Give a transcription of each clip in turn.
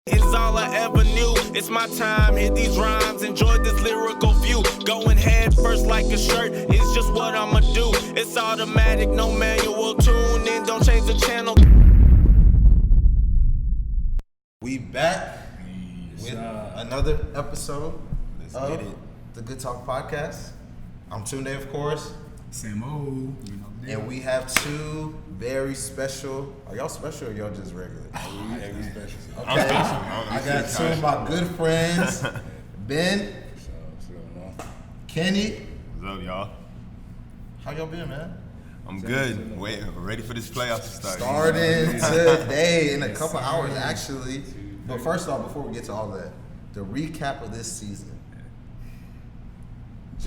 Is all I ever knew. It's my time, hit these rhymes, enjoy this lyrical view. Going head first like a shirt, it's just what I'ma do. It's automatic, no manual, tune in, don't change the channel. We back with another episode of the Good Talk Podcast. I'm Tunde, of course. Same old, And we have two very special. Are y'all special or y'all just regular? Yeah, we special. Okay. I got two of my good friends, Ben, Kenny. What's up, y'all? How y'all been, man? I'm good. Wait, ready for this playoffs to start. Starting today in a couple hours, actually. But first off, before we get to all that, the recap of this season.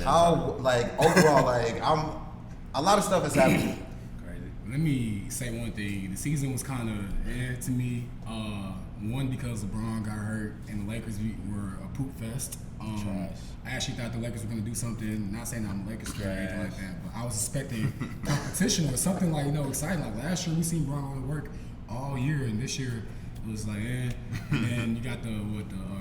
How, overall, a lot of stuff has happened. Let me say one thing. The season was kind of to me. One, because LeBron got hurt and the Lakers were a poop fest. I actually thought the Lakers were going to do something. Not saying I'm a Lakers fan or anything like that, but I was expecting competition or something exciting. Like last year, we seen LeBron going to work all year, and this year it was like, And then you got the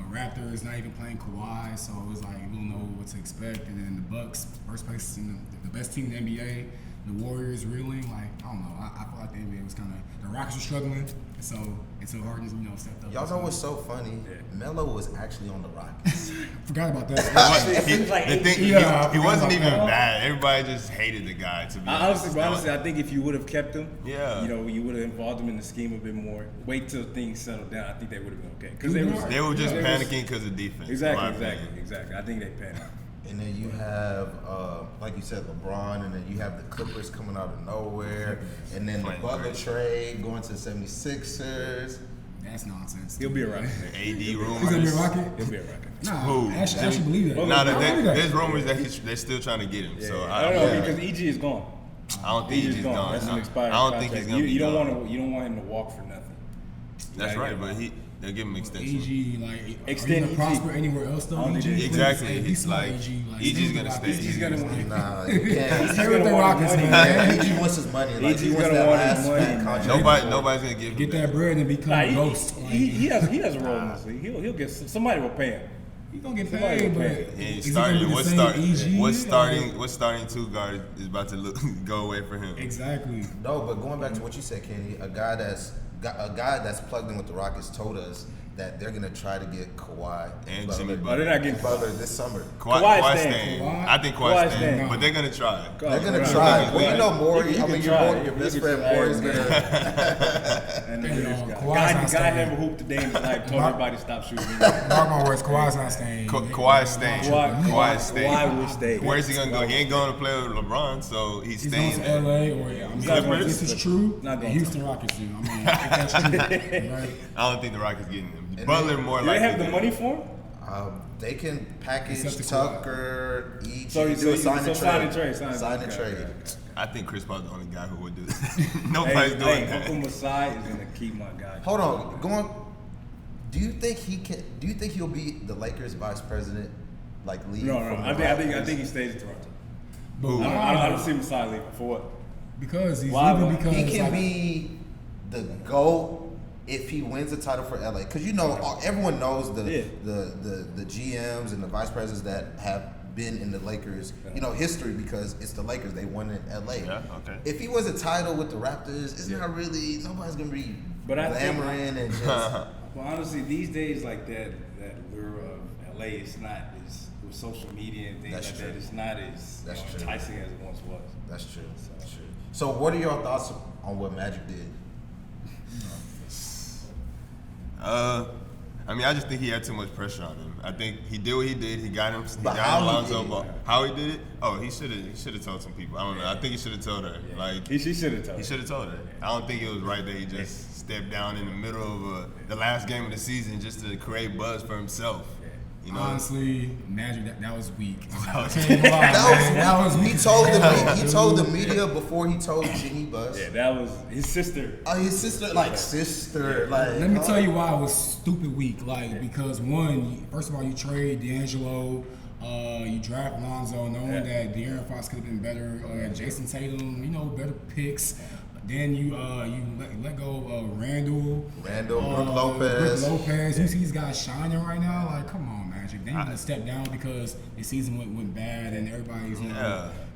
Raptors not even playing Kawhi, so it was like we don't know what to expect. And then the Bucks, first place in the best team in the NBA. The Warriors reeling, I don't know. I feel like the NBA was kind of, the Rockets were struggling, so Harden, stepped up. Y'all know what's so funny? Melo was actually on the Rockets. Forgot about that. He wasn't even bad. Everybody just hated the guy. To be honestly, I think if you would have kept him, yeah, you would have involved him in the scheme a bit more. Wait till things settled down. I think they would have been okay because they were just panicking because of defense. Exactly. I think they panicked. And then you have, like you said, LeBron, and then you have the Clippers coming out of nowhere, and then the Butler trade going to the 76ers. That's nonsense. He'll be a Rocket. AD rumors. He's gonna be a Rocket? He'll be a Rocket. Nah, I actually believe that. There's rumors that they're still trying to get him. Yeah, so I don't know because EG is gone. I don't think EG's gone. That's an expired I don't contract. think he's gonna be You don't gone. want him to walk for nothing. That's right, but they'll give him extension. EG, extend are you gonna prosper anywhere else though? EG? Exactly. He's like EG's gonna stay. EG's gonna want. Nah, you can't. He's with the Rockets, man. EG wants his money. Like, he EG's wants gonna that want last his money, fat man. contract. Nobody's gonna give him Get that bread and become a ghost. He has a role in this league. He'll get somebody will pay him. He's gonna get Somebody paid, will but pay. is he gonna be the same EG? What's starting two guard is about to go away for him. Exactly. No, but going back to what you said, Kenny, a guy that's plugged in with the Rockets told us that they're gonna try to get Kawhi And Butler, Jimmy They're not getting Butler this summer. Kawhi's staying. staying. I think Kawhi's staying, staying. but they're gonna try. They're gonna try. Well, you know, Maury. You I mean, can your try. best You friend can Maury's try. gonna. And Kawhi's not the guy staying. never hooped a day in his life. Told everybody to stop shooting. Mark my words, Kawhi's not staying. Kawhi's staying. Kawhi's staying. Kawhi will stay. Where's he gonna go? He ain't going to play with LeBron, so he's He's going staying. to LA or Clippers? if this is true, Not the going Houston Rockets do. I mean, if that's true, right? I don't think the Rockets getting him. Butler more Do like. they have the money for him? They can package Except the Tucker, EG, So do a sign and sign and trade. trade. Sign and Okay, trade. okay. I think Chris Paul's the only guy who would do that. Nobody's doing that. Uncle Masai is gonna keep my guy. Hold on, do you think he can? Do you think he'll be the Lakers vice president, leave? No. from the I think Rockets? he stays in Toronto. But I don't see Masai leaving for what? Because he's Why? leaving because He can be the GOAT if he wins the title for LA. Because everyone knows the GMs and the vice presidents that have been in the Lakers, history because it's the Lakers. They won in LA. Yeah, okay. If he was a title with the Raptors, it's not really nobody's gonna be glamoring and just. Well, honestly, these days like that lure of LA is not as with social media and things That's like true. that. It's not as That's true. enticing as it once was. That's true. That's true. So, what are your thoughts on what Magic did? I just think he had too much pressure on him. I think he did what he did. He got him. But He how got he Lonzo did it? Ball. How he did it? Oh, he should have told some people. I don't know. I think he should have told her. He should have told. He should have told her. I don't think it was right that he just stepped down in the middle of the last game of the season just to create buzz for himself. You know? honestly, Magic, that was weak. That was he told the media before he told Jeannie Buss. Yeah, that was his sister. Oh, his sister. Let me tell you why it was stupid weak. Because one, first of all, you trade D'Angelo, you draft Lonzo, knowing that De'Aaron Fox could have been better, Jason Tatum, better picks. Then you let go of Randall, Brook Lopez. Brook Lopez. You see these guys shining right now. Like, come on, Magic. Then you gonna step down because the season went bad and everybody's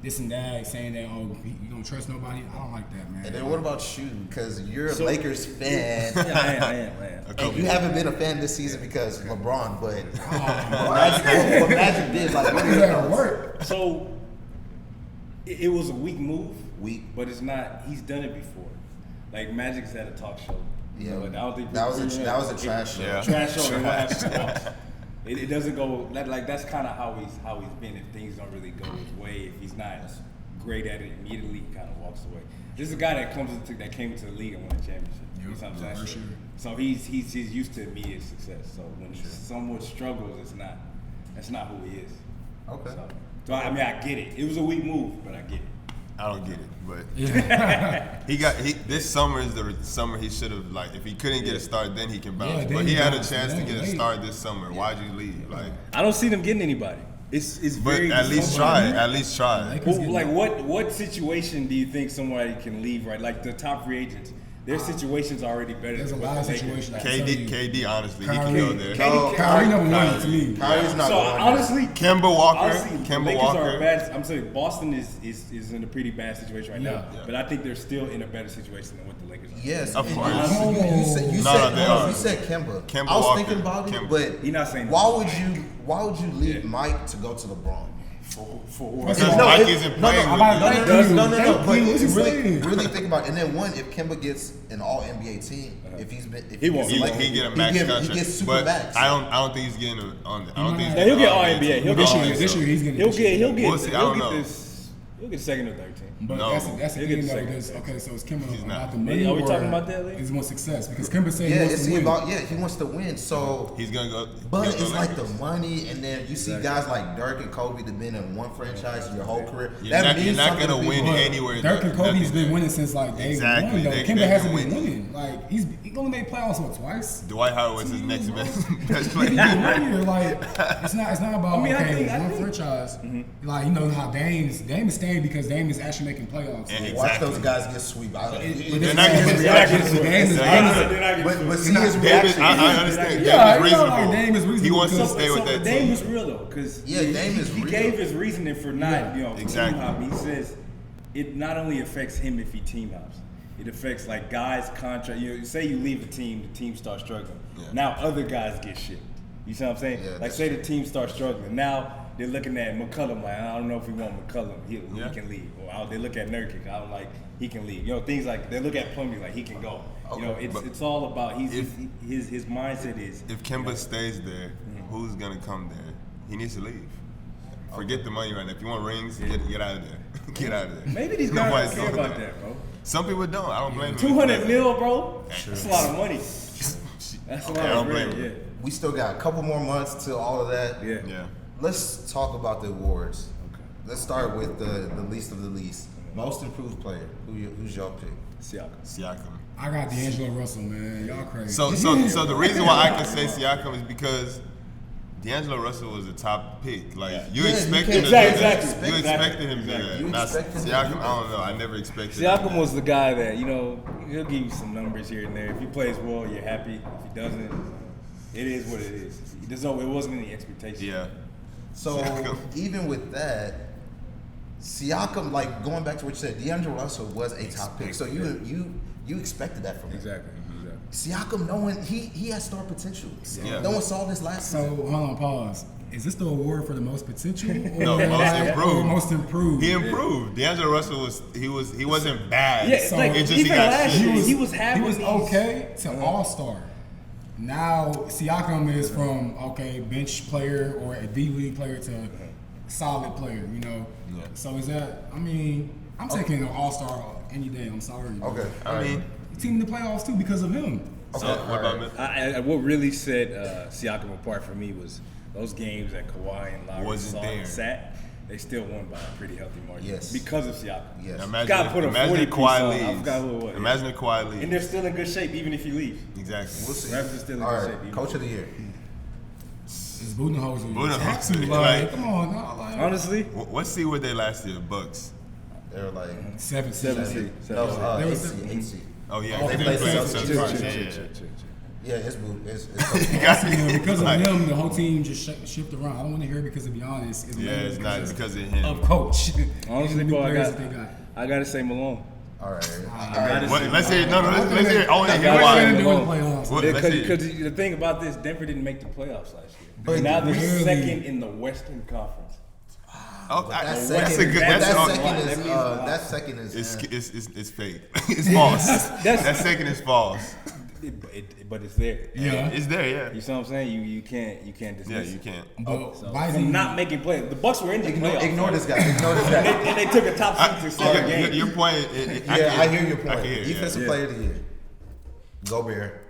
this and that, saying that you don't trust nobody. I don't like that, man. And then what about you? Because you're a Lakers fan. Yeah, I am. And you haven't been a fan this season because LeBron, but what Magic did, like, what did that work? So it was a weak move. Weak. But it's not. He's done it before. Like Magic's at a talk show. Yeah, Like, I don't think that was a trash show. Yeah. trash show. And what happens? It doesn't go like that's kind of how he's been. If things don't really go his way, if he's not great at it immediately, he kind of walks away. This is a guy that came into the league and won a championship. You know what I'm saying? Sure. So he's used to immediate success. So when he somewhat struggles, that's not who he is. Okay. So I mean, I get it. It was a weak move, but I get it. I don't get it, but this summer is the summer he should have, like, if he couldn't get a start, then he can bounce. Yeah, but he had a chance to yeah, get a late. start this summer. Why'd you leave? Like, I don't see them getting anybody. It's but very. at least try. At least try. Well, like what situation do you think somebody can leave? Right, like the top free agents, their situation's already better. There's than a what lot of the Lakers situations. have. KD, honestly, Kyrie. he can go there. Kyrie number one to me. Kyrie's not So going. honestly, Kemba Walker. honestly, Kemba Lakers Walker. are bad. I'm saying Boston is in a pretty bad situation right now, Yeah. but I think they're still in a better situation than what the Lakers are. Yes, Of and course. You No, said they are. Kemba. Kemba I was Walker. thinking about it, Kemba. but He not saying why that. would you leave Yeah. Mike to go to LeBron? For Because Because No, Mike it- isn't no, playing no, with I'm you. not- No. But What's he really, saying? really think about it. And then if Kemba gets an All NBA team, if He he won't. gets selected, He get a max he contract, gets super but max. I don't think he's getting on. I don't think he's Yeah, he'll get All getting NBA. He'll This get year, this year he's gonna. He'll get. We'll see. I don't know. He'll get second or third team. But No. that's the He'll thing get though. second. There's, okay, so it's Kimba He's not. about the money. Are we or talking about that, Lee? Is more success because Kimba said Yeah, he wants it's to win. about he wants to win. So, He's gonna go. but he'll go it's like the Lakers. money, and then you see guys like Dirk and Kobe that been in one franchise your whole career. You're not means gonna something to win people. anywhere. Dirk and Kobe's Nothing been there. winning since like day Exactly. one. Though They Kimba can hasn't win. been winning. Like he only made playoffs twice. Dwight Howard was his next best He player. been winning. Like it's not about I mean, I think- one franchise. Like you know how Dame is staying because Dame is actually making playoffs. And Watch exactly. those guys get sweep. They're not getting But see his David, reaction. I understand. Yeah, David's you know, like, reasonable. Dame is reasonable He wants to because- stay with that Dame team. is real though, because Yeah, Dame is he real. gave his reasoning for not, Exactly. team hopping. He says it not only affects him if he team hops, it affects like guys' contract. You say you leave the team starts struggling. Yeah. Now other guys get shit. You see what I'm saying? Yeah, like that's say the team starts struggling. Now they're looking at McCullum like I don't know if we want McCullum. He Yeah. can leave. Or they look at Nurkic. I don't like he can leave. Things like they look at Plumlee like he can go. Okay, but It's all about his if- mindset is If Kemba stays there, who's gonna come there? He needs to leave. Forget the money right now. If you want rings, get out of there. Get out of there. maybe these guys Nobody's don't care going about there. that, bro. Some people don't. I don't blame them. 200 mil, bro. That's a lot of money. That's a Okay, lot I don't of blame bread. him. We still got a couple more months till all of that. Yeah. Yeah. Let's talk about the awards. Let's start with the least of the least. Most improved player. Who's your pick? Siakam. I got D'Angelo Russell, man. Y'all crazy. So the reason why I can say Siakam is because D'Angelo Russell was a top pick. Like you Yeah, you expected can't- him to do that. Exactly. You expected him to do Exactly. that. You Now, expected him to Siakam, do I don't know. I never expected. Siakam was the guy that, he'll give you some numbers here and there. If he plays well, you're happy. If he doesn't, it is what it is. It wasn't any expectation. Yeah. So Siakam. even with that, Siakam, like going back to what you said, D'Angelo Russell was a top pick. So you expected that from him. Exactly. Siakam, no one he has star potential. Yeah. No one saw this last So season. hold on, pause. Is this the award for the most potential? Or No, most improved. Or most improved. He improved. D'Angelo Russell he wasn't bad. Yeah, So- like It just even he got last shit. year, he was having He was these- okay to all-star. Now Siakam is from bench player or a D League player to solid player. Yeah. So is that? I mean, I'm taking an all-star any day. I'm sorry. Okay. I mean, Team in the playoffs too because of him. so what about me? What really set Siakam apart for me was those games that Kawhi and Lowry Wasn't there. sat. They still won by a pretty healthy margin. Yes. Because of Siakam. Yes. Gotta put a 40 Imagine if piece on. Kawhi I leaves. forgot who it was. Imagine if Kawhi leaves. And they're still in good shape even if he leaves. Exactly. We'll see. Raptors are still in All good right, shape. even Coach if of the year. It's Budenholzer. Budenholzer. Like, Like- come on, no, like, Honestly, What seed were they last year? Bucks. They're like Seven Seven seed. seed. no, They 8 was- seed, 8 seed. Oh yeah, Oh, they they play play Celtics. Celtics. Yeah. Yeah, it's boo. It's Because of Like- him, the whole team just shift around. I don't want to hear it because, to be honest, Yeah, it's not because of him. of coach. Honestly, And the new bro, players that they got. I gotta say Malone. all right. Let's hear. No, let's hear. I want to hear gotta why. say They're doing the Malone. playoffs. What- let's hear. Because the thing about this, Denver didn't make the playoffs last year. But Now they're really- second in the Western Conference. Oh, That that's second, a good. That's that all- second That is means a lot. that second is It's fake. It's false. That's- That second is false. But it's there. Yeah. It's there. Yeah. You see what I'm saying? You can't Yeah, dismiss you it. can't. But So, why is from he not making plays. The Bucks were in the playoffs. ignore this guy. Ignore this guy. And they took a top seed to seven Okay, games. your point. I hear your point. I can hear it, Defensive yeah. player of the year. Gobert.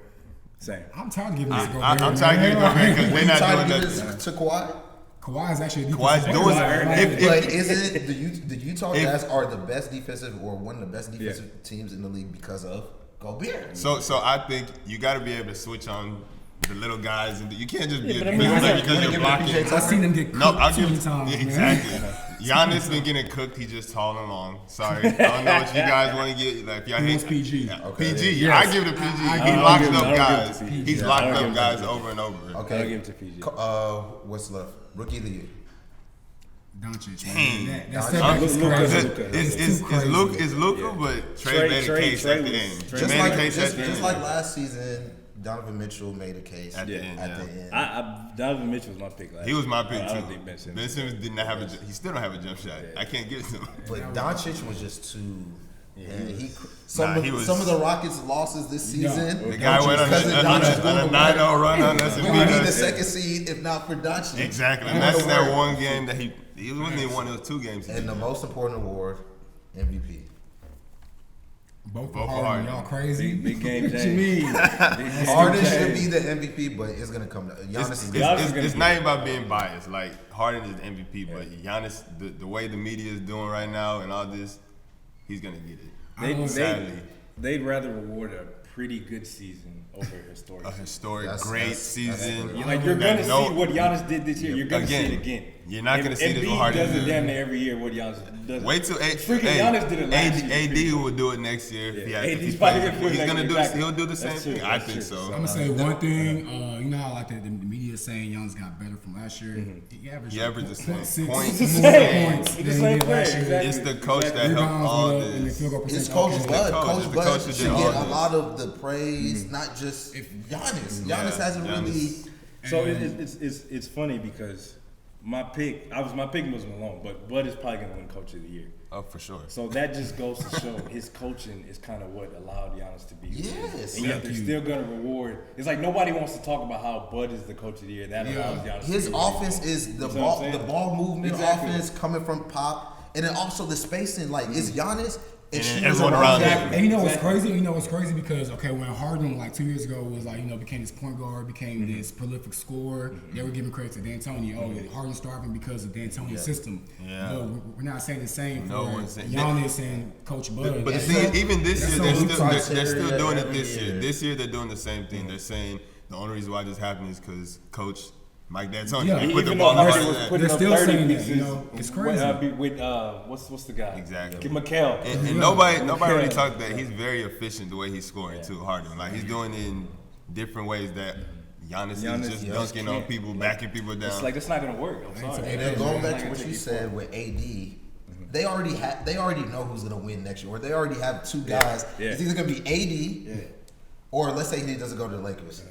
Same. I'm tired of giving this to I'm Gobert. tired of getting Gobert because Were they're you not trying doing to give that. this to Kawhi? Kawhi is actually a Kawhi's defensive doing player. it. Like, But is it the Utah if- Jazz are the best defensive or one of the best defensive teams in the league because of Gobert? So I think you got to be able to switch on the little guys, and you can't just be but I a mean, big you player wanna because give you're it to blocking. PJ I've seen him get cooked No, I'll too give many times. yeah, man. exactly. Giannis been getting cooked. He just tall and long. Sorry, I don't know what you guys want to get. Like, if y'all He hate wants PG. Yeah, Okay. PG. Yes. I give it to PG. I He don't locks give it- up I don't give it guys. to PG. He's Yeah, locked I don't up give it to guys PG. over and over. Okay. I'll give it to PG. What's left? Rookie of the year. Doncic. Dang. That Doncic. setback is Luka. crazy. Luka. It's too crazy. It's Luka, Yeah. but Trey Trey- made a Trey- case Trey at the was- end. Trey Trey Just made like a case at the just end. like last season, Donovan Mitchell made a case At the end, at yeah. the end. Donovan Mitchell was my pick last He was my pick I too. don't think Ben Simmons. Ben Simmons did not have he still don't have a jump shot. I can't get it to him. But Doncic was just too. And he he was- some of the Rockets' losses this season. The guy went on Because of a Doncic going 9-0 run on us. We and would beat be the us. second seed if not for Doncic. Exactly. And Doing that's the that work. one game that he wasn't even one of those two games. he And did. the most important award, MVP. Both Both for for Harden. Harden. Y'all crazy? Big game, What you James. mean? Harden should be the MVP, but it's gonna come to Giannis. It's, is Giannis is it's gonna not be- even about being biased. Like Harden is the MVP, but Giannis, the way the media is doing right now and all this, he's gonna get it. Sadly, They'd rather reward a pretty good season over a historic a season. historic, That's- great that's- season. that's- Like you're That gonna no- see what Giannis did this year. You're gonna see it again. You're not gonna see this with Harden. does it damn near every year. What Giannis does. Wait till Freaking Giannis did it last year. AD will do it next year. If he Yeah, has, if AD's he probably plays. gonna do it He's next gonna year, do. exactly. He'll do the same That's true, thing. I that's think true. so. I'm gonna say one thing. You know how like the media is saying Giannis got better from last year. He averaged, He averaged the same 0.6 points. more Same. points He's than the same he did player, last year. exactly. It's the coach that helped Rebounds all went up and the this. field goal It's percentage. Coach Okay. Bud. coach. Coach It's the Bud coach that should did get all a this. lot of the praise, not just Giannis. Giannis Yeah, hasn't really. Giannis. So it's funny because my pick was Malone, but Bud is probably gonna win Coach of the Year. Oh, for sure. So that just goes to show his coaching is kind of what allowed Giannis to be. who he is. Yes. And yet they're still gonna reward. It's like nobody wants to talk about how Bud is the Coach of the Year. That allows Giannis. His to be offense is the You know what I'm ball, saying? the ball movement Exactly. offense coming from Pop, and then also the spacing. Like it's Giannis and And shooters everyone around him. And you know what's crazy? You know what's crazy because when Harden like 2 years ago was like became this point guard, became this prolific scorer. They were giving credit to D'Antoni. Oh, Harden's starving because of D'Antoni's system. Yeah. But we're not saying the same No for one's saying- Giannis and Coach Bud. But the That's thing so- is, even this that's year, so they're weak still criteria doing it every this year. year. This year, they're doing the same thing. They're saying the only reason why this happened is because Coach Mike D'Antoni Yeah. he put the Even ball though in Harden was the putting They're up still 30 saying that, pieces, you know, it's crazy. With what's the guy? Exactly. Mikal. And nobody really Yeah. talked that he's very efficient the way he's scoring too, Harden. Like he's doing it in different ways that Giannis is just dunking on can't. people, backing people down. It's like that's not gonna work. I'm sorry. And then going back It's to not what gonna you take said with AD, they already know who's gonna win next year, or they already have two guys. Yeah. It's either gonna be AD, or let's say he doesn't go to the Lakers.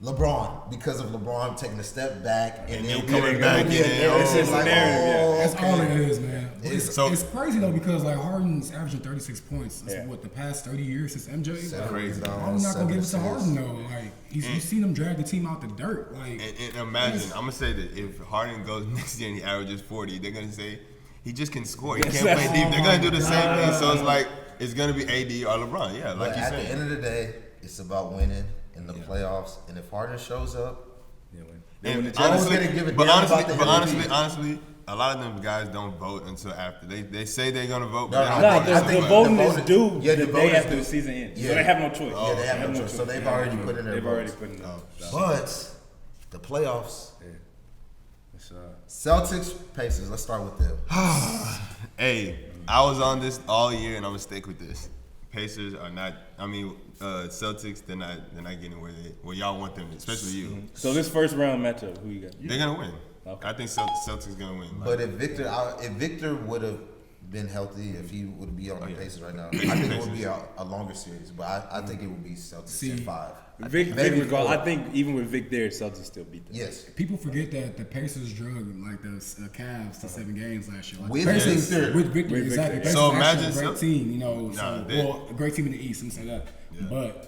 LeBron, because of LeBron taking a step back and then coming back in. It's just like, narrative, yeah. That's all it is, man. But It's, So- it's crazy though because like Harden's averaging 36 points. That's Yeah. what the past 30 years since MJ. Like, crazy. I'm not gonna give it to Harden though. Like you've seen him drag the team out the dirt. Like And imagine, I'm gonna say that if Harden goes next year and he averages 40, they're gonna say he just can score. He can't play deep. They're gonna do the same thing. So it's like it's gonna be AD or LeBron. Yeah, like But you at the said. end of the day, it's about winning in the playoffs. And if Harden shows up, And honestly, gonna give a damn about the MVP. honestly, a lot of them guys don't vote until after. They say they're gonna vote, but No, they don't no, Nah, vote I the think until voting the is voting- due yeah, the the day voting is after the due. season ends. Yeah. So they have no choice. yeah, they have no choice. So they've already put in their They've already votes. put in their votes. But the playoffs, It's, Celtics, Pacers. Let's start with them. Hey, I was on this all year, and I'm gonna stick with this. Pacers are not. I mean, Celtics. They're not getting where y'all want them, especially you. So this first round matchup, who you got? They're gonna win. Okay. I think Celtics gonna win. But if Victor would have been healthy, if he would be on the Pacers right now, I think it would be a longer series. But I think it would be Celtics in 5. Vic, Maybe I 4. think even with Vic there, Celtics still beat them. Yes. People forget that the Pacers drug like the Cavs to 7 games last year. Like, With Pacers- Victor. With Victor, With exactly. Victor. Pacers So actually imagine a great Cel- team, you know. Nah, A great team in the East. Let me say that. But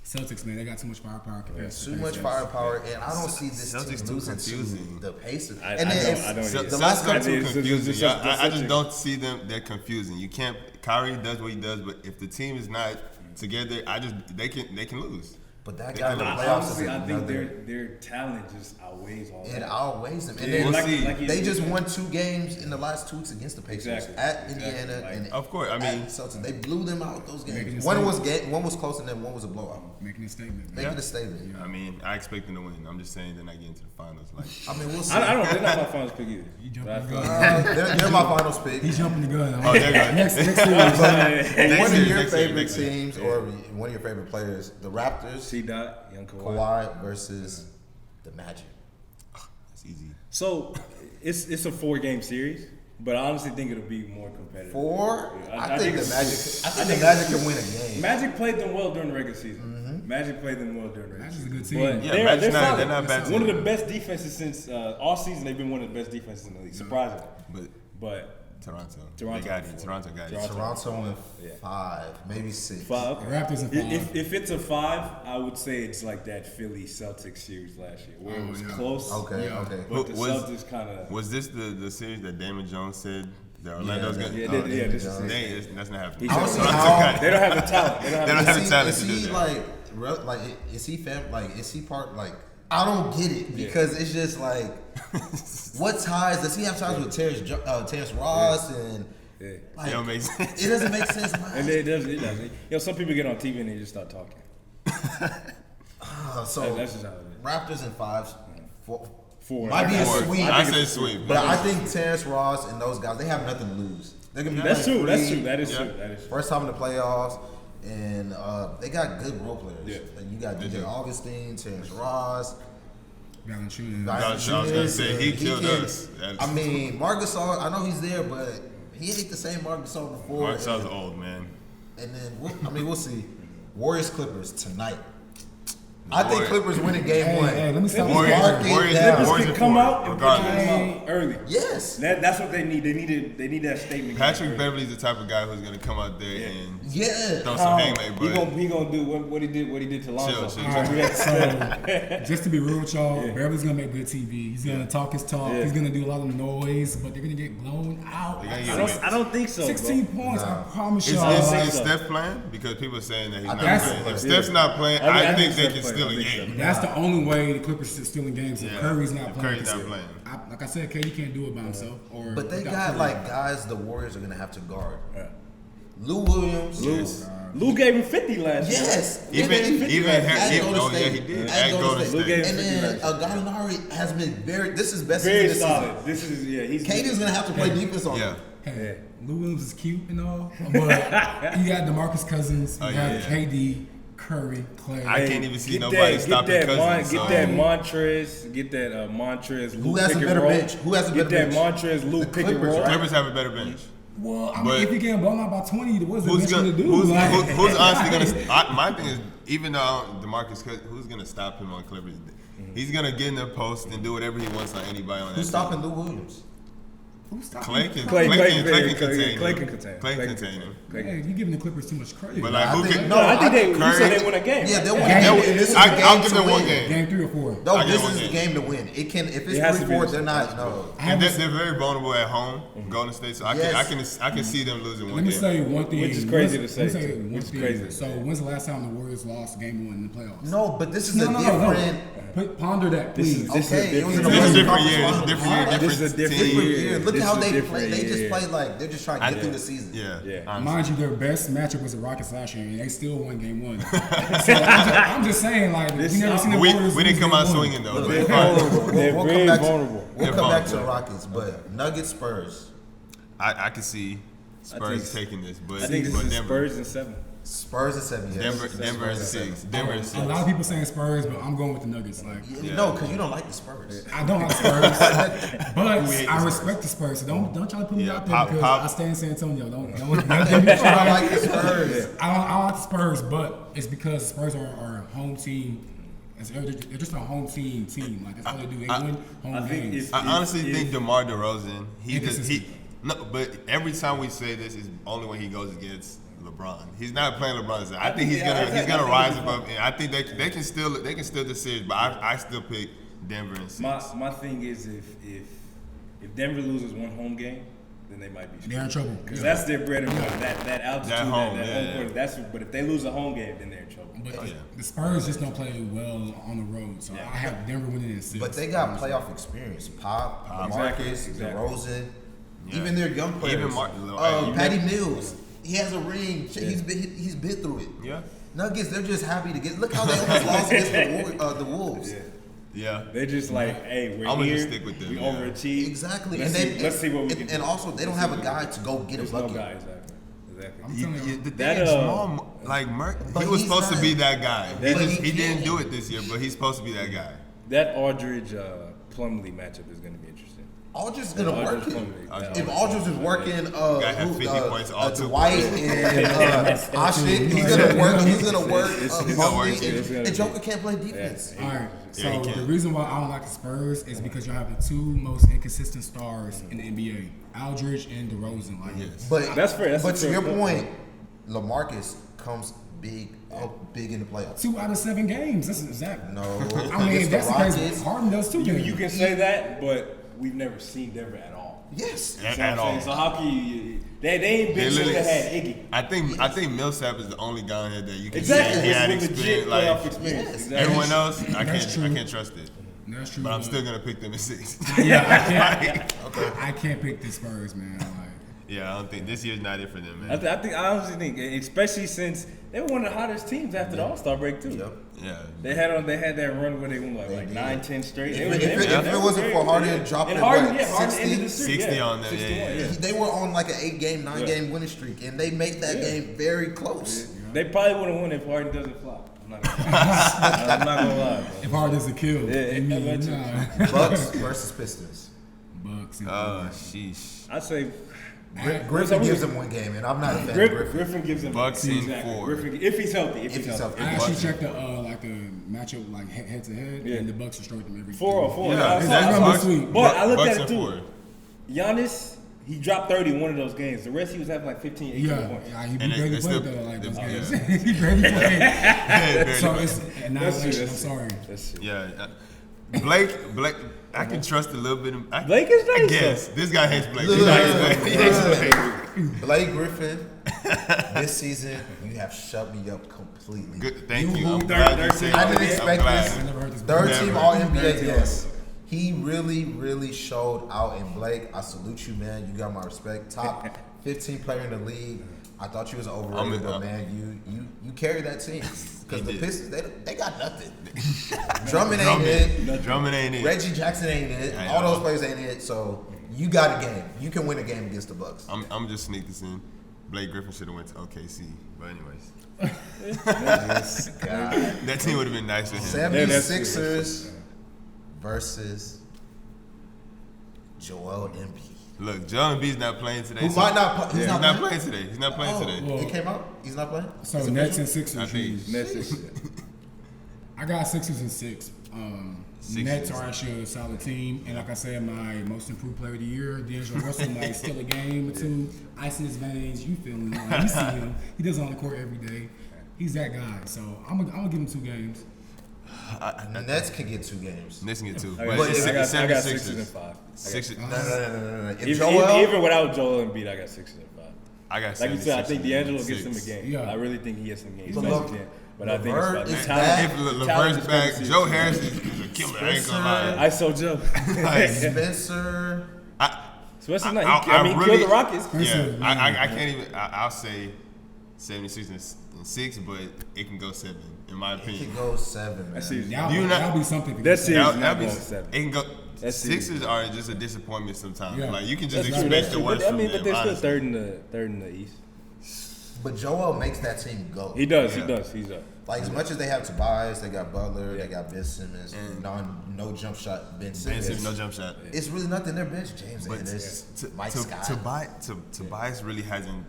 Celtics, man, they got too much firepower compared to Too the much Pacers. firepower, and I don't see this Celtics team too losing confusing. to the Pacers. I And then don't if- either. the last Celtics couple are too it's confusing. just I just Celtics. don't see them. They're confusing. You can't. Kyrie does what he does, but if the team is not together, they can lose. But that They guy in the can lose. playoffs is Honestly, I think another. their talent just outweighs all It that. outweighs them. And Yeah, then We'll see. they just won 2 games in the last 2 weeks against the Pacers Exactly. at Exactly. Indiana Like, and Of course, I mean- at Celtics. They blew them out those Making games. a One was statement. one was close and then one was a blowout. Making a statement. Man. Making a statement. I mean, I expect them to win. I'm just saying they're not getting to the finals. Like, I mean, we'll see. I don't. They're not my finals pick either. You But I jumping the feel gun. They're my finals pick. He's jumping the gun. Oh, there you go. Next series. One of year, your next year, favorite next year. teams or one of your favorite players, the Raptors, C. Dot, Young Kawhi. Kawhi versus the Magic. it's easy. So it's a 4-game series, but I honestly think it'll be more competitive. 4? Yeah, I think the it's- Magic. I I think think the Magic can win a game. Magic played them well during the regular season. Magic played them well during the regular Magic's a season. good team. But Yeah, they're Magic's not- solid. they're not a bad One of team. the best defenses since all season. They've been one of the best defenses in the league, surprisingly. But But Toronto, Toronto. they got it. Toronto got it. Toronto in Yeah. 5, maybe 6. 5. Raptors in 5. If it's a 5, I would say it's like that Philly Celtics series last year, where it was yeah. close. Okay, Yeah. okay. But the Was- Celtics kind of. Was this the series that Damon Jones said that Orlando's Yeah, gonna? Yeah, Oh, this is Jones. it. That's not happening. He I don't said see Toronto how- got it. They don't have the talent. They don't have They don't the have the talent to do Is he that. is he is he part like I don't get it because it's just like what ties does he have ties with Terrence Ross and Yeah. like It don't make sense. it doesn't make sense. Man. And it does. It does. You know, some people get on TV and they just start talking. So That's just how it is. Raptors in 5, 4. 4. Might be a Four. sweep. I say sweep. But I think Terrence Ross and those guys, they have nothing to lose. They're gonna be That's playing true. That's free. true. That is Yeah. true. That is true. First time in the playoffs, and they got good role players. Yeah. Like, you got DJ Augustine, Terrence Ross. Valanciunas. I was gonna say, he killed us. I mean, Marc Gasol, I know he's there, but he ain't the same Marc Gasol before. Mark Gasol's old man. And then we'll see. Warriors Clippers tonight. I think Warriors- Clippers winning game Hey, 1. hey, let me stop. Warriors, Mark it Warriors, down. Warriors Could in come 4, out and regardless. come out early. Yes. That's what they need. They need that statement. Patrick early. Beverly's the type of guy who's gonna come out there and Yeah. throw some haymaker, He but gonna do what he did to Lonzo. Chill. All right, so just to be real with y'all, Beverly's gonna make good TV. He's gonna talk his talk. Yeah. He's gonna do a lot of noise, but they're gonna get blown out. They're gonna I get don't, I don't think so. 16 points, I promise Is, y'all. is, Like, is Steph playing? Because people are saying that he's not think playing. so. If Steph's not playing, I I think think they Steph can playing. steal I a think so. game. that's the only way the Clippers are stealing games. If Yeah. Curry's not If playing. Curry's not playing. Like I said, KD can't do it by himself. Or But they without got Curry. like guys the Warriors are gonna have to guard. Yeah. Lou Williams. Yes. Lou gave him 50 last year. Yes. Even at Golden oh yeah, State. he did. At Golden State. Lou gave him And 50 then last Gallinari has been this is best Very season solid. this This is he's season. KD's gonna have to play defense on Yeah. him. Hey, Lou Williams is cute and all, but you got DeMarcus Cousins, you Oh, got yeah. KD, Curry, Clay. I can't even see Get nobody that, stopping get that, Cousins. Get so- that Montrez, get that Montrez. Lou Who has a pick and better roll. bench? Who has a Get better that bench? Montrez, Lou The pick and Clippers, roll. right? Clippers have a better bench. Well, I mean, But- if you're getting blown out by 20, what's the Who's best gonna? you to do? Who's, Like- who's honestly gonna? My thing is, even though DeMarcus Cousins, who's gonna stop him on Clippers? He's gonna get in the post and do whatever he wants on anybody on that. Who's team. stopping Lou Williams? Who's stopping? Clay can Clay contain him. can contain. Clay can contain him. Hey, you giving the Clippers too much credit. But like, I who think- can? No, I think they. You Curry- said they win a game. Yeah, right? they'll win. Yeah. They'll win. This is the I'll game give to them one win. game. Game 3 or 4. No, I this get one is the game. game to win. It can if It it's has to be 3-4, this they're one. not. No. And they're very vulnerable at home, Golden State. So I Yes. can see them losing one Let me game. say one thing. Which is crazy to Let say, me say too. one Which is thing. crazy to So say. when's the last time the Warriors lost game 1 in the playoffs? No, but this is No, a no, different. Ponder that, This please. is- this Okay, it was in different. the It's a Western different Conference year. It's a Finals. different year. Alright, This is a Different different team. Different year. year. Look This at how is they different, play. They just yeah. play like they're just trying to get through the season. Yeah. Yeah. honestly. Mind you, their best matchup was the Rockets last year, and they still won game 1. So I'm just saying, like, we never seen the We Warriors didn't lose come game out 1. swinging though. They're but- vulnerable. They're We'll very come back vulnerable. We'll They're come back to vulnerable. Rockets, but Nuggets Spurs. I can see Spurs taking this, but I think this but is Denver. Spurs in 7. Spurs at 7. Yes. Denver is 6. Denver is 6. A lot of people saying Spurs, but I'm going with the Nuggets. Like, No, because you don't like the Spurs. I don't like Spurs, but I respect the Spurs. So don't try to put me out there because I stay in San Antonio. Don't give me I don't like the Spurs. I don't like the Spurs, but it's because Spurs are our home team. They're just a home team. Like that's all they do. They win home games. I honestly think DeMar DeRozan. Inconsistent. But every time we say this is only when he goes against LeBron. He's not playing LeBron's. I think he's gonna rise above. And I think they can still the series, but I still pick Denver and 6. My thing is if Denver loses one home game, then they might be. They're in trouble. Because that's their bread and butter. That altitude, That home, that yeah. home court. But if they lose a home game, then they're in trouble. But the Spurs just don't play well on the road, so I have Denver winning in 6. But they got playoff experience. Pop, Marcus, Exactly. DeRozan, even their young players. Even Patty Mills, he has a ring. He's been through it. Yeah. Nuggets, they're just happy to get. Look how they almost lost against the Wolves. Yeah. They're just like, hey, we're I'm gonna here. just stick with them, We yeah. overachieved. Exactly. Let's see what we can do. And also, they don't have a guy to go get There's a no bucket. guy, exactly. The thing That, is, small, like But he was he's supposed to not- be that guy. But He he didn't can't. do it this year, but he's supposed to be that guy. That Aldridge Plumlee matchup is going to be interesting. Aldridge's gonna work Aldridge it. Plumlee. If Aldridge is working, Guy had 50 points all two Dwight quarters. and Ashik, he's gonna work. He's gonna work. He's gonna work Mobley, it. and Joker can't play defense. All right. Yeah, he So can. the reason why I don't like the Spurs is because y'all have the two most inconsistent stars in the NBA, Aldridge and DeRozan. Like, But That's fair. That's but a to fair your point. point, LaMarcus comes big in the playoffs. 2 out of 7 games. That's exact. No, I mean, against that's the the case. Rockets. Harden does too. You can say that, but we've never seen Denver at all. Yes. You know what At I'm all. saying? So how can you? They ain't been since they had Iggy. I think Millsap is the only guy on here that you can Exactly. say he had With legit experience. playoff Like experience. Yes. Exactly. everyone else, I That's true. can't trust it. That's true. But I'm still gonna pick them at 6. Yeah, I can't pick the Spurs, man. Like, Yeah, I don't think this year's not it for them, man. I honestly think, especially since they were one of the hottest teams after the All-Star break too. Yep. Yeah. They had that run where they won like did. 9-10 straight. If it wasn't for Harden dropping and Harden, what, Harden 60? ended the streak, 60 yeah. on them, 61, yeah. They were on like an 8-game, 9-game winning streak, and they made that game very close. They probably would have won if Harden doesn't flop. I'm not gonna lie. I'm not gonna lie. if Harden's a kill, Yeah, then yeah, nah. Bucks versus Pistons. Bucks. And Oh, sheesh. I'd say Griffin gives them one game, and I'm not a fan of Griffin. Griffin gives him Bucks in exactly. 4. Griffin, if he's healthy, If he's healthy. I actually checked the like the matchup like head to head, Yeah. and the Bucks destroyed them every 4-4. Yeah, I It's saw- gonna be sweet. But I looked Bucks at it in too. 4. Giannis, he dropped 30 in one of those games. The rest he was having like 15, 18 Yeah, points. yeah, he And barely it's played still- though, like those yeah. games. He barely played. Yeah, So barely. it's annihilation. I'm That's sorry. That's true. Yeah. Blake, I can trust a little bit. Blake is I nice, guess. This guy hates Blake. Look, He hates Blake. He hates Blake. Blake Griffin, this season, you have shut me up completely. Good. Thank you. You I'm third- glad you third said team. that. I didn't expect I'm glad. this. I never heard this. Third Never. team All NBA, Third team. yes. He really showed out in Blake. I salute you, man. You got my respect. Top 15 player in the league. I thought you was overrated, but man, you carry that team. Because the did. Pistons, they got nothing. Drummond ain't it. Drummond ain't it. Reggie Jackson ain't it. I All know. those players ain't it. So you got a game. You can win a game against the Bucks. I'm just sneak this in. Blake Griffin should have went to OKC. But anyways, God. that team would have been nice with him. 76ers versus Joel Embiid. Look, Joel Embiid's not playing today. Who so- might not play. He's He's not not playing. playing today. He's not playing today. well- It came out. He's not playing. So It's Nets official? and Sixers. I think- shoes. That's it. I got Sixers and 6. Sixers. Nets are actually a solid team, and like I said, my most improved player of the year, D'Angelo Russell, might steal a game or two, ice in his veins. You feel me? Like, you see him. He does it on the court every day. He's that guy. So I'm gonna give him 2 games. The Nets can get 2 games. Nets can get 2. I But got, it's I got 76ers. 6 and 5. Sixers. No. If Even, Joel, even without Joel Embiid, I got 6 and 5. I got Like you said, I think 76 D'Angelo and gets him a 6. game. Yeah. I really think he has some games. But Best look, he can. But I think it's LeVert about the is talent. back. If talent LeVert's is back, gonna Joe see- Harris is a killer. I ain't gonna lie. ISO Joe. Spencer. Spencer's I not. I mean, he really- killed the Rockets. Yeah, I can't even. I'll say 76 and 6, but it can go 7 in my He opinion. can go 7. Man. That series, That'll, Do you not- that'll be something. For That's you. it. That'll not be. going 7. It can go. That's Sixers are just a disappointment sometimes. Yeah. Like you can just That's true. expect That's the true. worst But, I from mean, them. but they're still honestly. third in the East. But Joel makes that team go. He does. Yeah. He does. He's up. Like as much as they have Tobias, they got Butler, they got Ben Simmons, no jump shot Ben Ben Simmons. Simmons, no jump shot. It's really nothing. Their bench, James But Ennis, Mike to, Scott. Tobias really hasn't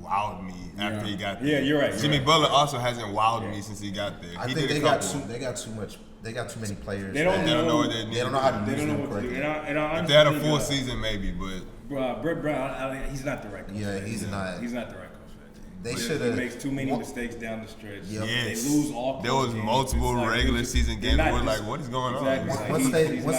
wowed me after he got there. Yeah, you're right. Jimmy Butler also hasn't wowed me since he got there. I He think did a they got couple. too. They got too much. They got too many players. They don't They don't know what know. they need. They don't know how to They use don't know them what to do. correctly. And I If they had a honestly full think, season, maybe, but Brett Brown, he's not the right coach. Yeah, for that he's team. not. He's not the right coach for that team. They He should've- makes too many What- mistakes down the stretch. Yep. yes. They lose all. There close was games. multiple It's like regular losing- season they're games not where we're just- like, what is going on? Exactly. Like, Like, Once he's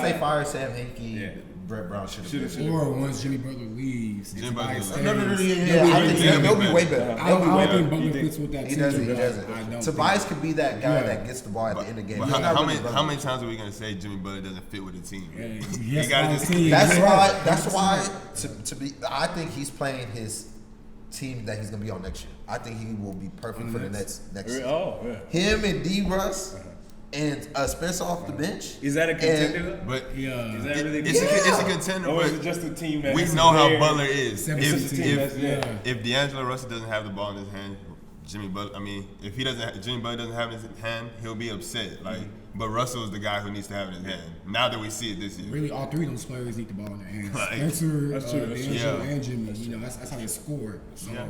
they not- fire Sam Hinkie, Yeah. Brett Brown should Should've- have. Or once Jimmy Butler leaves, Jimmy and Butler Tobias leaves. No, I stays, think Yeah, they'll be way better. better. I They'll don't, be I way don't think better. Butler fits with that He team. doesn't. He I doesn't. don't Tobias think. could be that guy Yeah. that gets the ball at the end of the game. But He's not how really many running. how many times are we gonna say Jimmy Butler doesn't fit with the team? Yes, gotta on just- the team. That's You're why. right. That's why. To be, I think he's playing his team that he's gonna be on next year. I think he will be perfect for the next season. Oh, yeah. Him and D. Russ and Spencer off the bench. Is that a contender? though? But Yeah. Is that really? it's a contender. Or is But it just a team that we is know how there? Butler is. Seven, If, 17, if, yeah. if D'Angelo Russell doesn't have the ball in his hand, Jimmy Butler. I mean, if he doesn't, Jimmy Butler doesn't have it in his hand, he'll be upset. Like, but Russell is the guy who needs to have it in his hand. Now that we see it this year, Really, all three of those players need the ball in their hands. Like, Spencer, that's true, that's true. D'Angelo, Yeah. and Jimmy. You know, that's how they score. So Yeah.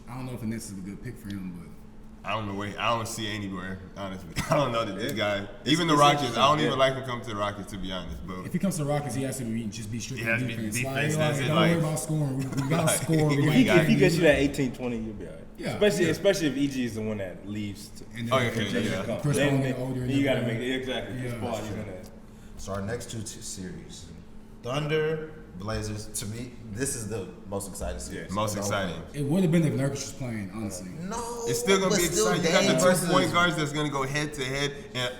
I don't know if the Nets is a good pick for him, but I don't know where. I don't see anywhere. Honestly, I don't know that this guy. Even the Rockets. I don't even like him coming to the Rockets, to be honest. But if he comes to the Rockets, he has to just be strictly He has to be defense. defense, Like, that's it, don't like- worry about scoring. We gotta Like, score. We if gotta he got- If he gets you that 18-20, you'll be all right. Yeah, Especially if EG is the one that leaves. And Oh, then okay, Chris yeah. Paul Then get older and you got to then- make it exactly. Chris Yeah. Paul, you're gonna. So our next two series, Thunder, Blazers. To me, this is the most exciting series. most No exciting. way. It would have been if Nurkic was playing, honestly. No, It's still gonna but be still exciting. You got Dame the two versus- point guards that's gonna go head to head, and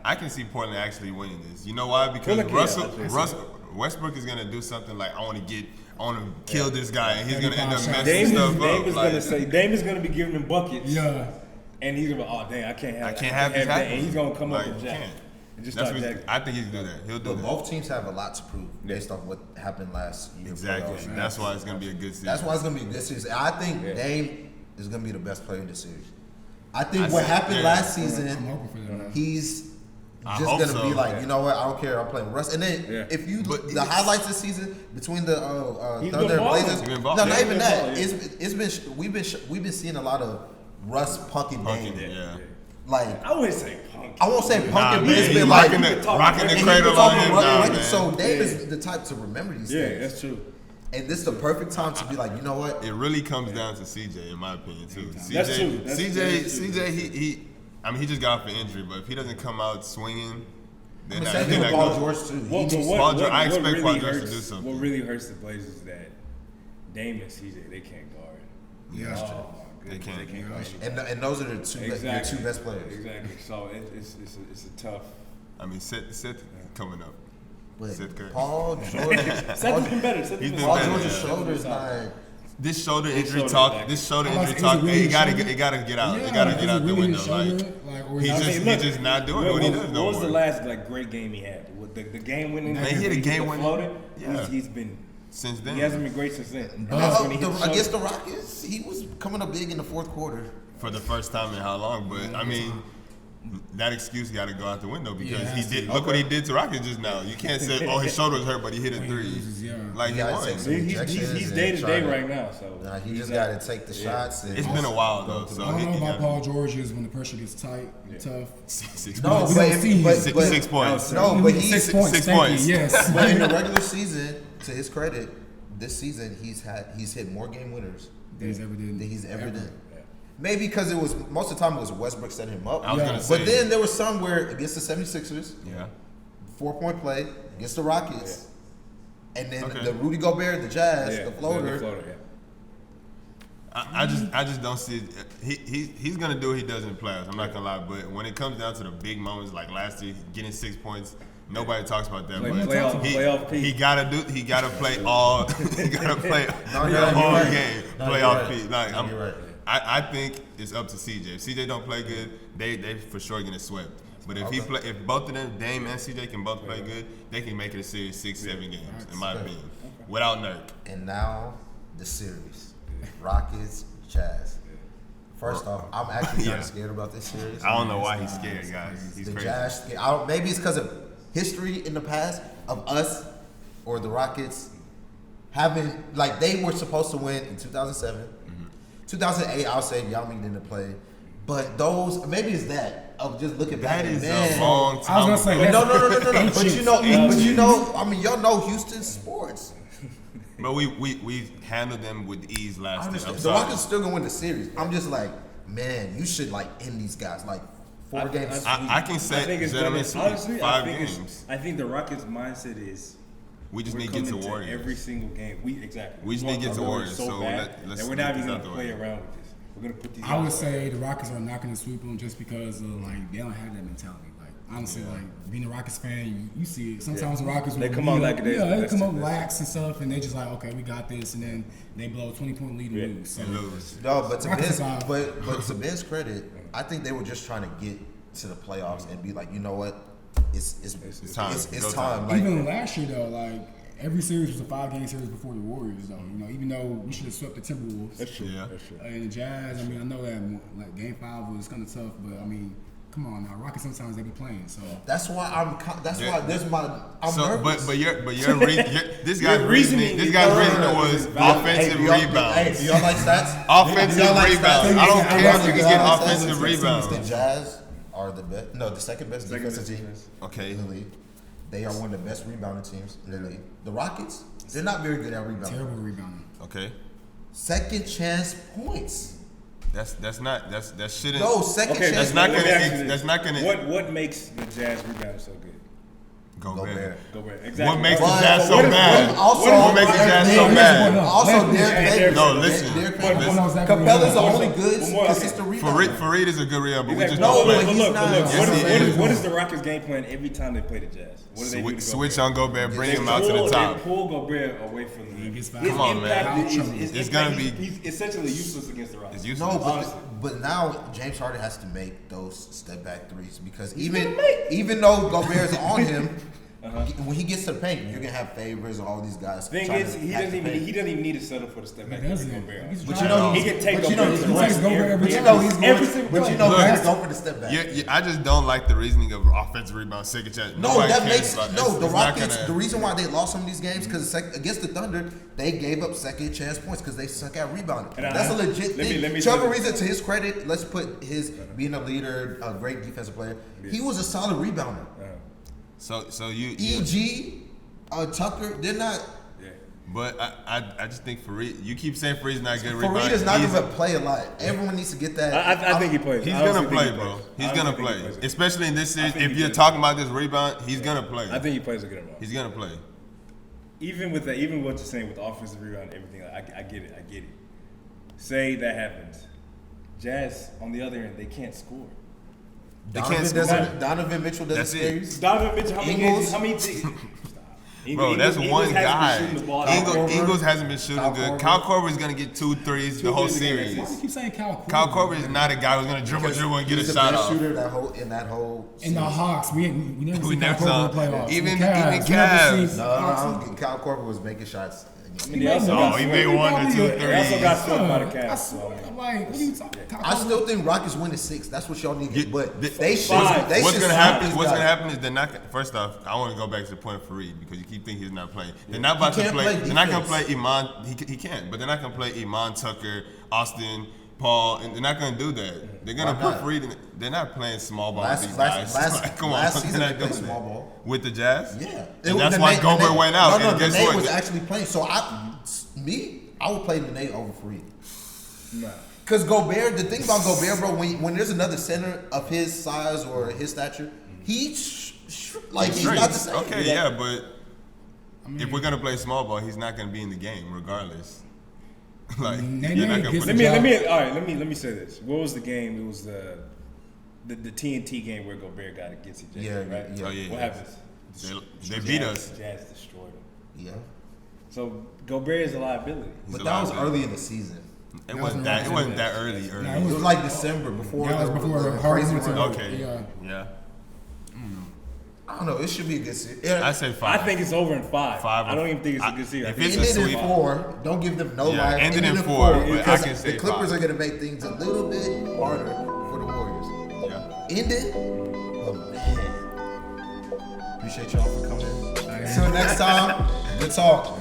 I can see Portland actually winning this. You know why? Because Portland can, Westbrook is gonna do something like I want to kill this guy, and he's gonna end up 35 messing stuff Dame up. is Like, gonna say Dame is gonna be giving him buckets. Yeah. And he's gonna be, oh dang, I can't have this that. happen. And he's gonna come Like, up with Jack. can't. And just That's start what Jack. I think he can do that. He'll do But that. both teams have a lot to prove based off what happened last year. Exactly. playoffs. That's why it's gonna be a good season. That's why it's gonna be a good series. I think Dame is gonna be the best player in the series. I think I what see- happened yeah. last I'm season, hoping for that. he's I just hope gonna so. be like, you know what? I don't care. I'm playing with Russ. And then Yeah. if you But the it's- highlights this season between the He's Thunder been and balling. Blazers, He's been no, balling. not Yeah, even he's that. been balling, We've been seeing a lot of Russ punking Dame. Yeah. Like I wouldn't say punk. I won't say punking, Nah, but man, it's he been like rocking the and he cradle been on talking him about now, it. man. So Dame is the type to remember these Yeah, things. that's true. And this is the perfect time to be like, you know what? It really comes down to CJ, in my opinion, too. That's CJ, true. That's CJ, he. I mean, he just got off an injury, but if he doesn't come out swinging, then The that, same then thing with that Paul goes. George too. What, He but just- what, Paul what, George- I what expect really Paul George to hurts, do something. What really hurts the Blazers is that Dame and CJ, they can't guard. Yeah, that's true. my They goodness, can't. They can't guard. And those are the two your two best players. Exactly. So it's a tough. I mean, Seth coming up. But Seth Curry. Paul George, Seth has been better. Seth has He's been been Paul better, George's yeah. shoulder is like. This shoulder injury shoulder talk. back. This shoulder How about- injury is it talk. really It his gotta shoulder? it gotta get out. Yeah, It gotta like, get is out it the really window. his Like shoulder? Like, or is he it- just not doing it. What he does no What was the more. last great game he had? What, the game winning? Man, he hit a he game winning- floater? yeah. He's been. Since then, He hasn't been great since then. Oh, When he hit the against shoulder. the Rockets, he was coming up big in the fourth quarter. for the first time in how long? But I mean, that excuse got to go out the window because Yeah, it he has did. to. Look what he did to Rockets just now. You can't say, "Oh, his shoulder was hurt, but he hit a three." Yeah. Like He he gotta won. take some He's injections day to and day try right now. So Nah, he he's just at- got to take the shots. And It's been a while though, so I don't know he about got Paul George is when the pressure gets tight, tough. six No, points. We don't see him. but 6 points. No, but he's 6 points. Six thank you, points. Yes. but in the regular season, to his credit, this season he's hit more game winners That he's ever did. than he's ever done. Maybe because it was most of the time it was Westbrook setting him up. I was Yeah. gonna say, But then there was some where against the 76ers, yeah. 4-point play against the Rockets, and then Okay. the Rudy Gobert, the Jazz, Yeah, the floater. yeah. I just don't see he's gonna do what he does in the playoffs. I'm not gonna lie, but when it comes down to the big moments like last year, getting 6 points, nobody talks about that. Play- but playoff P. he gotta play all he gotta play No, the you're whole right. game. No, Playoff you're P. right. Like No, you're right. I think it's up to CJ. If CJ don't play good, they for sure gonna swept. But if if both of them, Dame and CJ, can both play good, they can make it a series 6-7 games, in my opinion, without Nurk. And now the series, Rockets, Jazz. First off, I'm actually kind of scared about this series. I don't know why he's scared, guys. He's The crazy. Jazz, maybe it's because of history in the past of us or the Rockets having, like, they were supposed to win in 2007. 2008, I'll say Yao Ming didn't play. But those, maybe it's that of just looking back. That is man, a long I was time. gonna say But that's no. But you know, I mean, y'all know Houston sports. But we handled them with ease I last year. understand. I'm The sorry. Rockets still gonna win the series. I'm just like, man, you should like end these guys like 4 games. I can say I think it's gentlemen gonna, sweep, honestly, 5 I think games. I think the Rockets' mindset is We just we're need to get to coming Warriors. every single game. We just need to get to Warriors, so so bad let's that we're get not this even out gonna the play way. around with this. We're gonna put these. I would guys away. say the Rockets are not going to sweep them just because of, like, they don't have that mentality. Like, honestly, like, being a Rockets fan, you see it. Sometimes the Rockets They will come lead out up- like this, yeah, they that's come it, up that's lax and stuff, and they just like, okay, we got this, and then they blow a 20-point lead and lose. So, And lose. No, but to Rockets Ben's, are- but to Ben's credit, I think they were just trying to get to the playoffs and be like, you know what, it's time. It's Go time. time. Like, even last year though, like every series was a 5-game series before the Warriors, though. You know, even though we should have swept the Timberwolves. That's true. Yeah. That's true. And the Jazz, I mean, I know that like Game 5 was kind of tough, but I mean, come on now, Rockets sometimes they be playing. So that's why Yeah. I'm So, nervous. but this guy's Your reasoning. reasoning This is guy's valid. reasoning was Valid. offensive do y'all- rebounds. Hey, do y'all like stats? Offensive Do y'all like rebounds. stats? I don't Yeah, care if you can Do y'all get like stats? offensive The rebounds. Jazz are the best. No, the second best defensive team Okay. in the league. They are one of the best rebounding teams in the league. The Rockets, they're not very good at rebounding. terrible rebounding. Okay. Second chance points. That shouldn't. No, second Okay, chance That's not let me gonna- ask you this. that's not gonna- What makes the Jazz rebound so good? Gobert. Gobert. Exactly. What makes the But- Jazz so what is- bad? also- What makes the Jazz so Derrick- bad? Also, Listen, Derrick No, listen. Derrick But Favors. no, exactly Capella's the what I'm only saying. good, One more, consistent rebounder. Fareed is a good rebounder, but we just Exactly. No, don't but play. he's look, not. look. Yes, he is. What is the Rockets' game plan every time they play the Jazz? What do they do to Switch Gobert? on Gobert, bring They him out to the top. They pull Gobert away from the He gets fouled. his Come on, man. impact is- It's his gonna impact- be- He's essentially useless against the Rockets. It's useless. No, Honestly. but now James Harden has to make those step back threes because even though Gobert's on him, when he gets to the paint, you're gonna have Favors and all these guys. Thing trying is, to he attack doesn't the even paint. need to settle for the step back. He doesn't. Gobert. He's But you know, He can take but you know, Gobert to the he's- rack Gobert every but you time. know he's Every going, single but you play. know Look, he's going for the step back. I just don't like the reasoning of offensive rebound, second chance. No, Nobody that cares makes about- no. it's- The it's not Rockets. gonna- The reason why they lost some of these games because against the Thunder, they gave up second chance points because they suck at rebounding. And That's a legit let me- thing. let me Trevor say this. Ariza, to his credit, let's put his being a leader, a great defensive player. He was a solid rebounder. So you EG, Tucker, they're not. Yeah. but I just think Fareed. You keep saying Fareed's not good. Fareed is not He's- going to play a lot. Everyone needs to get that. I think he plays. He's I gonna honestly play, think he bro. plays. He's I gonna honestly think play, he plays. especially in this series. think If he you're plays. talking about this rebound, he's gonna play. I think he plays a good amount. He's gonna play. Even with that, even what you're saying with the offensive rebound and everything, I get it. I get it. Say that happens. Jazz, on the other end, they can't score. They can't score. Donovan Mitchell doesn't That's scare it. you. Donovan Mitchell, how many Ingles? games? How many? Stop. Bro, that's Ingles one hasn't been guy. shooting the ball. Ingles hasn't been shooting Kyle good. Korver. Kyle Korver is gonna get 2 threes the whole threes a game, series. that's Why do you keep saying Kyle Korver? Kyle Korver is not a guy who's gonna dribble and get a He's the shot best off. shooter in that whole. In the Hawks, we never We seen Kyle never Korver saw- in the playoffs. even The Cavs, Cavs. we never seen No, Hawks. Kyle Korver was making shots. I mean, they also Oh, got he swept. made 1 or 2 They also threes. got swept by the I Cavs. swear, So, I mean, like, what are you talking? I still think Rockets win in 6. That's what y'all need to Yeah, get. But the- they should. Five. They What's should gonna sign happen? these What's guys. gonna happen is they're not. First off, I want to go back to the point of Fareed because you keep thinking he's not playing. They're not about He to can't play. play They're not gonna defense. play Iman. He can't. But they're not gonna play Iman Tucker, Austin, Paul, and they're not gonna do that. They're gonna Why put not? Fareed in. They're not playing small ball Last- with these last- guys. last- Come last on, season they're they not played doing small that. ball. With the Jazz. Yeah, And that's why Gobert went out. No, and guess Nene what? was actually playing. So I would play Nene over Fareed. Because Gobert, the thing about Gobert, bro, when there's another center of his size or his stature, he's not the same. Okay, yeah, but if we're gonna play small ball, he's not gonna be in the game regardless. Like Nene you're not gonna gets put the him. let me say this. What was the game? It was the TNT game where Gobert got against each other, Yeah, right? yeah. Oh, yeah. What happens? They beat us. Jazz destroyed them. Yeah, So Gobert is a liability. He's but a that was liability. early in the season. It wasn't that. It wasn't that early. Nah, It was like December before. That was the before crazy Harden went run. to Okay. Yeah. Yeah. I don't know. It should be a good series. I say 5. I think it's over in 5. 5. I don't even think it's a good series. If I think it's a Ended sweep. in 4. Don't give them no Yeah, life. ended in in 4, but I because can say the Clippers 5. are gonna make things a little bit harder for the Warriors. Yeah. Ended, but man, appreciate y'all for coming. Until next time, good talk.